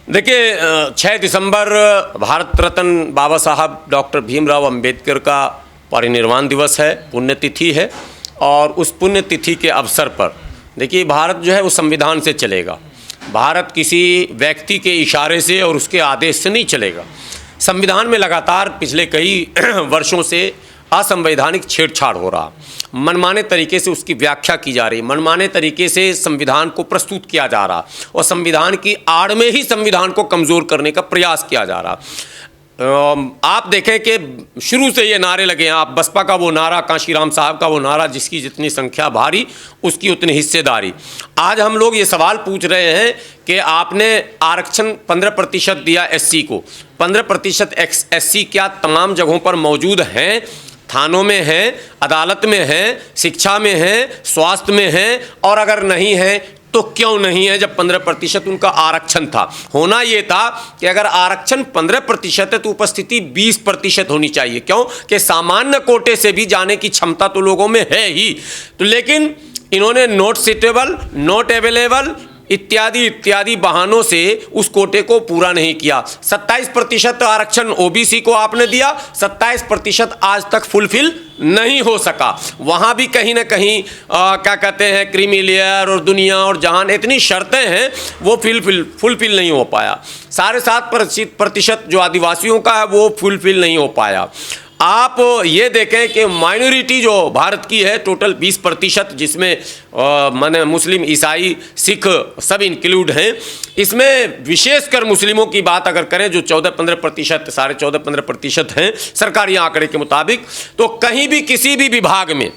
देखिए 6 दिसंबर भारत रत्न बाबा साहब डॉक्टर भीमराव अंबेडकर का परिनिर्वाण दिवस है, पुण्यतिथि है। और उस पुण्यतिथि के अवसर पर देखिए भारत जो है वो संविधान से चलेगा। भारत किसी व्यक्ति के इशारे से और उसके आदेश से नहीं चलेगा। संविधान में लगातार पिछले कई वर्षों से असंवैधानिक छेड़छाड़ हो रहा, मनमाने तरीके से उसकी व्याख्या की जा रही, मनमाने तरीके से संविधान को प्रस्तुत किया जा रहा और संविधान की आड़ में ही संविधान को कमज़ोर करने का प्रयास किया जा रहा। आप देखें कि शुरू से ये नारे लगे हैं। आप बसपा का वो नारा, कांशीराम साहब का वो नारा, जिसकी जितनी संख्या भारी उसकी उतनी हिस्सेदारी। आज हम लोग ये सवाल पूछ रहे हैं कि आपने आरक्षण 15% दिया एससी को, 15% एससी क्या तमाम जगहों पर मौजूद हैं? थानों में हैं, अदालत में हैं, शिक्षा में हैं, स्वास्थ्य में हैं, और अगर नहीं है तो क्यों नहीं है जब 15% उनका आरक्षण था? होना ये था कि अगर आरक्षण 15% है तो उपस्थिति 20% होनी चाहिए। क्यों कि सामान्य कोटे से भी जाने की क्षमता तो लोगों में है ही। तो लेकिन इन्होंने नॉट सीटेबल, नॉट अवेलेबल इत्यादि इत्यादि बहानों से उस कोटे को पूरा नहीं किया। 27% आरक्षण ओबीसी को आपने दिया, 27% आज तक फुलफिल नहीं हो सका। वहाँ भी कहीं ना कहीं क्या कहते हैं, क्रीमी लेयर और दुनिया और जहान, इतनी शर्तें हैं वो फुलफिल नहीं हो पाया। 7.5% जो आदिवासियों का है वो फुलफिल नहीं हो पाया। आप ये देखें कि माइनॉरिटी जो भारत की है टोटल 20%, जिसमें माने मुस्लिम, ईसाई, सिख सब इंक्लूड हैं। इसमें विशेषकर मुस्लिमों की बात अगर करें जो 14-15%, 14.5-15% हैं सरकारी आंकड़े के मुताबिक, तो कहीं भी किसी भी विभाग में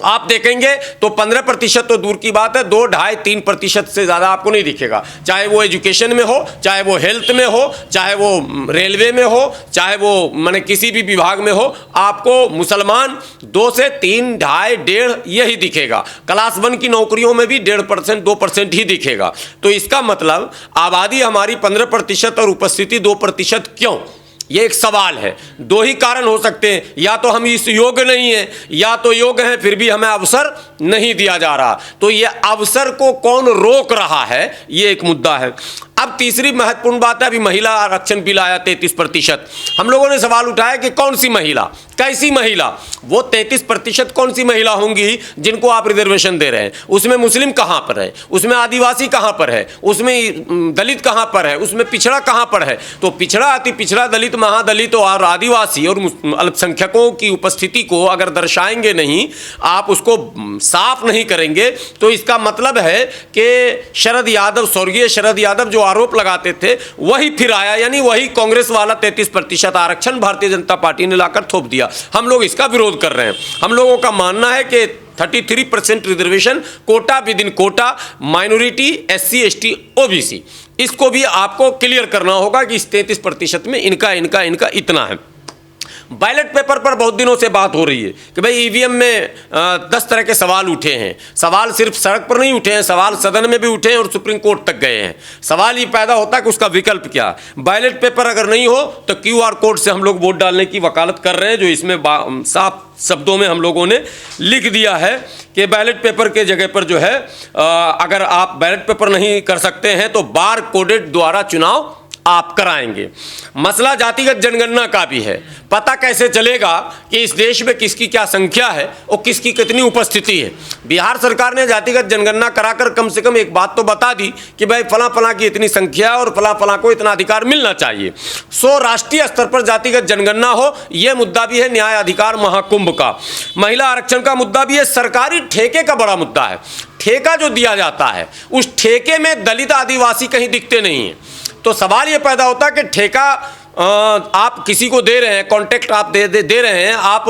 आप देखेंगे तो 15% तो दूर की बात है, 2-2.5-3% से ज़्यादा आपको नहीं दिखेगा। चाहे वो एजुकेशन में हो, चाहे वो हेल्थ में हो, चाहे वो रेलवे में हो, चाहे वो माने किसी भी विभाग में हो, आपको मुसलमान 2 से 3, 2.5, 1.5 यही दिखेगा। क्लास 1 की नौकरियों में भी 1.5%, 2% ही दिखेगा। तो इसका मतलब आबादी हमारी 15% और उपस्थिति 2% क्यों? ये एक सवाल है। 2 ही कारण हो सकते हैं, या तो हम इस योग्य नहीं हैं, या तो योग्य हैं फिर भी हमें अवसर नहीं दिया जा रहा। तो ये अवसर को कौन रोक रहा है, ये एक मुद्दा है। अब तीसरी महत्वपूर्ण बात है, अभी महिला आरक्षण बिल आया 33%। हम लोगों ने सवाल उठाया कि कौन सी महिला, कैसी महिला? वो 33% कौन सी महिला होंगी जिनको आप रिजर्वेशन दे रहे हैं? उसमें मुस्लिम कहाँ पर है, उसमें आदिवासी कहाँ पर है, उसमें दलित कहाँ पर है, उसमें पिछड़ा कहाँ पर है? तो पिछड़ा, अति पिछड़ा, दलित, महादलित और आदिवासी और अल्पसंख्यकों की उपस्थिति को अगर दर्शाएंगे नहीं, आप उसको साफ नहीं करेंगे, तो इसका मतलब है कि शरद यादव, स्वर्गीय शरद यादव जो आरोप लगाते थे वही फिर आया, यानी वही कांग्रेस वाला 33% आरक्षण भारतीय जनता पार्टी ने लाकर थोप दिया। हम लोग इसका विरोध कर रहे हैं। हम लोगों का मानना है कि 33% reservation, quota within quota, minority, SC, ST, OBC, इसको भी आपको क्लियर करना होगा कि इस 33% में इनका इनका इनका इतना है। बैलेट पेपर पर बहुत दिनों से बात हो रही है कि भाई ईवीएम में 10 तरह के सवाल उठे हैं। सवाल सिर्फ सड़क पर नहीं उठे हैं, सवाल सदन में भी उठे हैं और सुप्रीम कोर्ट तक गए हैं। सवाल ये पैदा होता है कि उसका विकल्प क्या है। बैलेट पेपर अगर नहीं हो तो QR कोड से हम लोग वोट डालने की वकालत कर रहे हैं, जो इसमें साफ शब्दों में हम लोगों ने लिख दिया है कि बैलेट पेपर के जगह पर जो है अगर आप बैलेट पेपर नहीं कर सकते हैं तो बार कोडेड द्वारा चुनाव आप कराएंगे। मसला जातिगत जनगणना का भी है। पता कैसे चलेगा कि इस देश में किसकी क्या संख्या है और किसकी कितनी उपस्थिति है? बिहार सरकार ने जातिगत जनगणना कराकर कम से कम एक बात तो बता दी कि भाई फला फला की इतनी संख्या और फला फला को इतना अधिकार मिलना चाहिए। राष्ट्रीय स्तर पर जातिगत जनगणना हो, यह मुद्दा भी है न्याय अधिकार महाकुंभ का। महिला आरक्षण का मुद्दा भी है। सरकारी ठेके का बड़ा मुद्दा है। ठेका जो दिया जाता है उस ठेके में दलित, आदिवासी कहीं दिखते नहीं हैं। तो सवाल ये पैदा होता है कि ठेका आप किसी को दे रहे हैं, कॉन्ट्रैक्ट आप दे रहे हैं, आप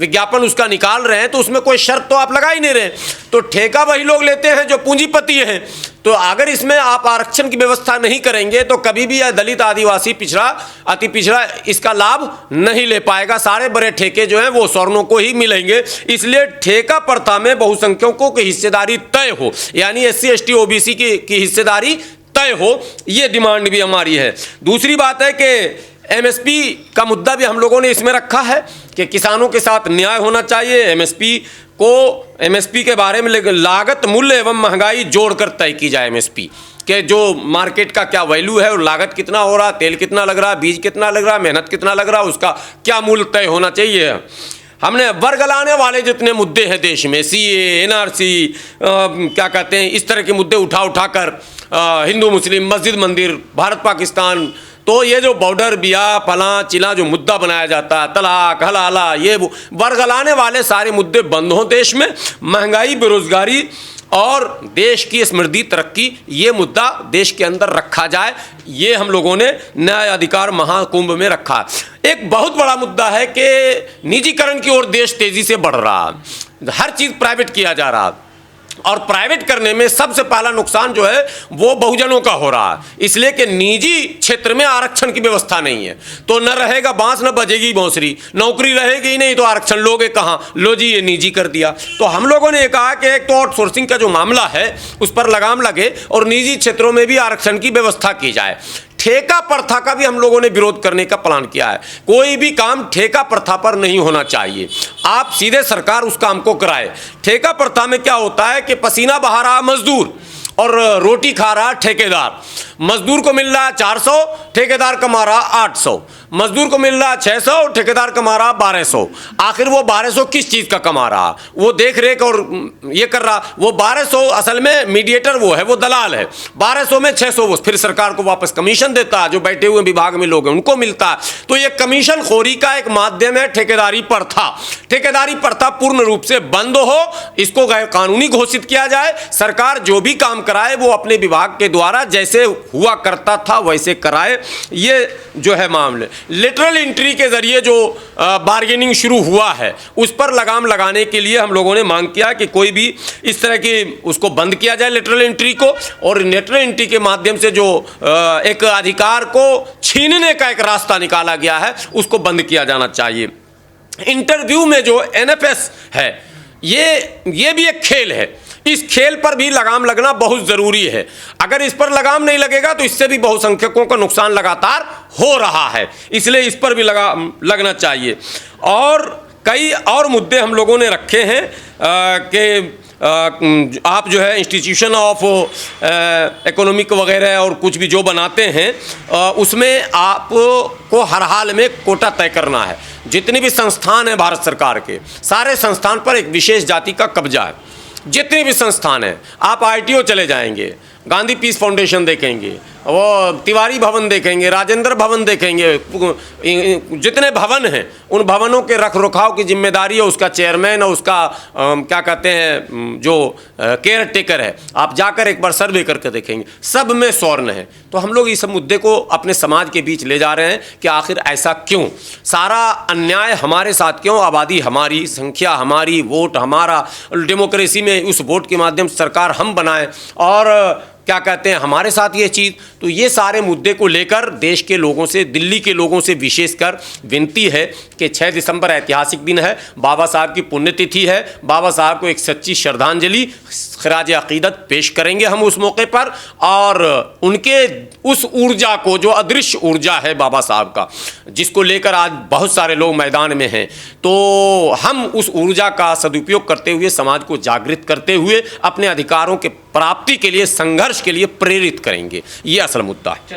विज्ञापन उसका निकाल रहे हैं, तो उसमें कोई शर्त तो आप लगा ही नहीं रहे। तो ठेका वही लोग लेते हैं जो पूंजीपति हैं। तो अगर इसमें आप आरक्षण की व्यवस्था नहीं करेंगे तो कभी भी यह दलित, आदिवासी, पिछड़ा, अति पिछड़ा इसका लाभ नहीं ले पाएगा। सारे बड़े ठेके जो हैं वो सवर्णों को ही मिलेंगे। इसलिए ठेका प्रथा में बहुसंख्यकों की हिस्सेदारी तय हो, यानी SC, ST, OBC की हिस्सेदारी तय हो, ये डिमांड भी हमारी है। दूसरी बात है कि MSP का मुद्दा भी हम लोगों ने इसमें रखा है कि किसानों के साथ न्याय होना चाहिए। MSP के बारे में लागत, मूल्य एवं महंगाई जोड़कर तय की जाए। MSP कि जो मार्केट का क्या वैल्यू है और लागत कितना हो रहा, तेल कितना लग रहा, बीज कितना लग रहा, मेहनत कितना लग रहा, उसका क्या मूल्य तय होना चाहिए। हमने वर्गलाने वाले जितने मुद्दे हैं देश में, सीए, एनआरसी, क्या कहते हैं, इस तरह के मुद्दे उठा कर हिंदू मुस्लिम, मस्जिद मंदिर, भारत पाकिस्तान, तो ये जो बॉर्डर बिया फला चिला जो मुद्दा बनाया जाता है, तलाक हलाला, ये वर्गलाने वाले सारे मुद्दे बंद हों देश में, महंगाई, बेरोजगारी और देश की समृद्धि तरक्की, ये मुद्दा देश के अंदर रखा जाए। ये हम लोगों ने न्याय अधिकार महाकुंभ में रखा। एक बहुत बड़ा मुद्दा है कि निजीकरण की ओर देश तेजी से बढ़ रहा, हर चीज़ प्राइवेट किया जा रहा, और प्राइवेट करने में सबसे पहला नुकसान जो है वो बहुजनों का हो रहा है, इसलिए कि निजी क्षेत्र में आरक्षण की व्यवस्था नहीं है, तो न रहेगा बांस न बजेगी बांसुरी, नौकरी रहेगी ही नहीं तो आरक्षण लोगे कहाँ, लो जी ये निजी कर दिया। तो हम लोगों ने कहा कि एक तो आउटसोर्सिंग का जो मामला है उस पर लगाम लगे और निजी क्षेत्रों में भी आरक्षण की व्यवस्था की जाए। ठेका प्रथा का भी हम लोगों ने विरोध करने का प्लान किया है। कोई भी काम ठेका प्रथा पर नहीं होना चाहिए, आप सीधे सरकार उस काम को कराए। ठेका प्रथा में क्या होता है कि पसीना बहा रहा मजदूर और रोटी खा रहा ठेकेदार, मजदूर को मिल रहा 400, ठेकेदार कमा रहा 800, मजदूर को मिल रहा 600, ठेकेदार कमा रहा 1200। आखिर वो 1200 किस चीज़ का कमा रहा, वो देख रेख और ये कर रहा, वो 1200 असल में मीडिएटर वो है, वो दलाल है, 1200 में 600 वो फिर सरकार को वापस कमीशन देता है, जो बैठे हुए विभाग में लोग हैं उनको मिलता है। तो ये कमीशन खोरी का एक माध्यम है ठेकेदारी प्रथा। ठेकेदारी प्रथा पूर्ण रूप से बंद हो, इसको गैर कानूनी घोषित किया जाए। सरकार जो भी काम कराए वो अपने विभाग के द्वारा जैसे हुआ करता था वैसे कराए। ये जो है मामले लेटरल एंट्री के जरिए जो बार्गेनिंग शुरू हुआ है उस पर लगाम लगाने के लिए हम लोगों ने मांग किया कि कोई भी इस तरह की उसको बंद किया जाए लेटरल एंट्री को, और लेटरल एंट्री के माध्यम से जो एक अधिकार को छीनने का एक रास्ता निकाला गया है उसको बंद किया जाना चाहिए। इंटरव्यू में जो एनएफएस है ये भी एक खेल है, इस खेल पर भी लगाम लगना बहुत ज़रूरी है। अगर इस पर लगाम नहीं लगेगा तो इससे भी बहुसंख्यकों का नुकसान लगातार हो रहा है, इसलिए इस पर भी लगाम लगना चाहिए। और कई और मुद्दे हम लोगों ने रखे हैं कि आप जो है इंस्टीट्यूशन ऑफ इकोनॉमिक वगैरह और कुछ भी जो बनाते हैं उसमें आपको हर हाल में कोटा तय करना है। जितने भी संस्थान हैं भारत सरकार के, सारे संस्थान पर एक विशेष जाति का कब्जा है। जितने भी संस्थान हैं, आप आईटीओ चले जाएंगे, गांधी पीस फाउंडेशन देखेंगे, वो तिवारी भवन देखेंगे, राजेंद्र भवन देखेंगे, जितने भवन हैं उन भवनों के रख रखाव की जिम्मेदारी है उसका चेयरमैन और उसका क्या कहते हैं जो केयर टेकर है। आप जाकर एक बार सर्वे करके देखेंगे, सब में स्वर्ण है। तो हम लोग इस मुद्दे को अपने समाज के बीच ले जा रहे हैं कि आखिर ऐसा क्यों, सारा अन्याय हमारे साथ क्यों, आबादी हमारी, संख्या हमारी, वोट हमारा, डेमोक्रेसी में उस वोट के माध्यम से सरकार हम बनाएं और क्या कहते हैं हमारे साथ ये चीज़। तो ये सारे मुद्दे को लेकर देश के लोगों से, दिल्ली के लोगों से विशेषकर विनती है कि 6 दिसंबर ऐतिहासिक दिन है, बाबा साहब की पुण्यतिथि है, बाबा साहब को एक सच्ची श्रद्धांजलि खराज अकीदत पेश करेंगे हम उस मौके पर, और उनके उस ऊर्जा को, जो अदृश्य ऊर्जा है बाबा साहब का, जिसको लेकर आज बहुत सारे लोग मैदान में हैं, तो हम उस ऊर्जा का सदुपयोग करते हुए समाज को जागृत करते हुए अपने अधिकारों के प्राप्ति के लिए, संघर्ष के लिए प्रेरित करेंगे। ये असल मुद्दा है।